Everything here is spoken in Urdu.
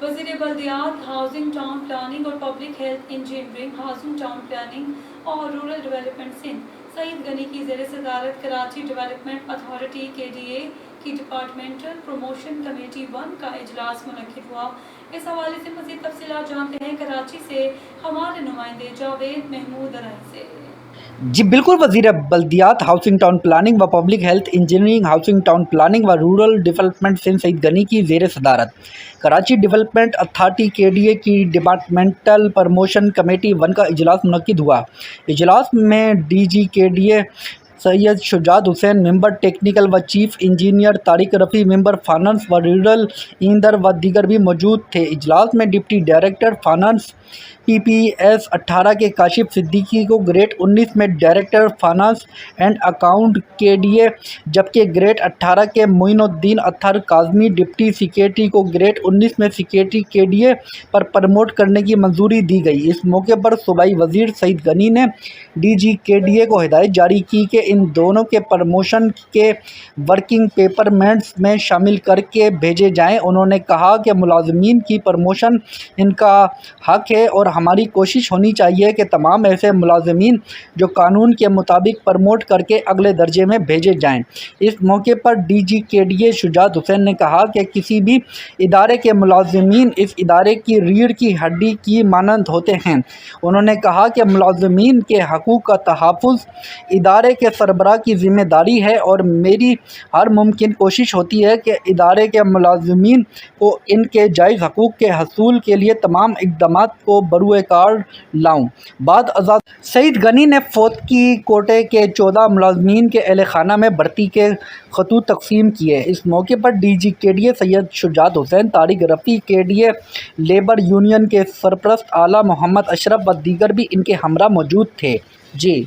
وزیر بلدیات، ہاؤسنگ، ٹاؤن پلاننگ اور public health engineering, housing, town planning اور رورل ڈیولپمنٹ سندھ سعید غنی کی زیر صدارت کراچی ڈیولپمنٹ اتھارٹی KDA کی ڈپارٹمنٹل پروموشن کمیٹی 1 کا اجلاس منعقد ہوا۔ اس حوالے سے مزید تفصیلات جانتے ہیں کراچی سے ہمارے نمائندے جاوید محمود رائی سے۔ جی بالکل، وزیر بلدیات، ہاؤسنگ، ٹاؤن پلاننگ و public health engineering, housing, town planning و رورل ڈیولپمنٹ سندھ سعید غنی کی زیر صدارت کراچی ڈیولپمنٹ اتھارٹی KDA کی ڈپارٹمنٹل پروموشن کمیٹی 1 کا اجلاس منعقد ہوا۔ اجلاس میں DG KDA سید شجاعت حسین، ممبر ٹیکنیکل و چیف انجینئر طارق رفیع، ممبر فائنانس و رورل ایندر و دیگر بھی موجود تھے۔ اجلاس میں ڈپٹی ڈائریکٹر فائنانس PPS 18 کے کاشف صدیقی کو گریڈ 19 میں director finance and account KDA، جبکہ گریڈ 18 کے معین الدین اطہر کاظمی ڈپٹی سیکریٹری کو گریڈ 19 میں سیکریٹری KDA پر پروموٹ کرنے کی منظوری دی گئی۔ اس موقع پر صوبائی وزیر سعید غنی نے DG KDA کو ہدایت جاری کی کہ ان دونوں کے پروموشن کے ورکنگ پیپر منٹس میں شامل کر کے بھیجے جائیں۔ انہوں نے کہا کہ ملازمین کی پروموشن ان کا حق ہے اور ہماری کوشش ہونی چاہیے کہ تمام ایسے ملازمین جو قانون کے مطابق پروموٹ کر کے اگلے درجے میں بھیجے جائیں۔ اس موقع پر DG KDA شجاعت حسین نے کہا کہ کسی بھی ادارے کے ملازمین اس ادارے کی ریڑھ کی ہڈی کی مانند ہوتے ہیں۔ انہوں نے کہا کہ ملازمین کے حقوق کا تحفظ ادارے کے سربراہ کی ذمہ داری ہے اور میری ہر ممکن کوشش ہوتی ہے کہ ادارے کے ملازمین کو ان کے جائز حقوق کے حصول کے لیے تمام اقدامات کو بروئے کار لاؤں۔ بعد ازاں سعید غنی نے فوت کی کوٹے کے 14 ملازمین کے اہل خانہ میں بھرتی کے خطوط تقسیم کیے۔ اس موقع پر DG KDA Syed Shujaat Hussain, Tariq Rafi, KDA labour union کے سرپرست اعلیٰ محمد اشرف و دیگر بھی ان کے ہمراہ موجود تھے۔ جی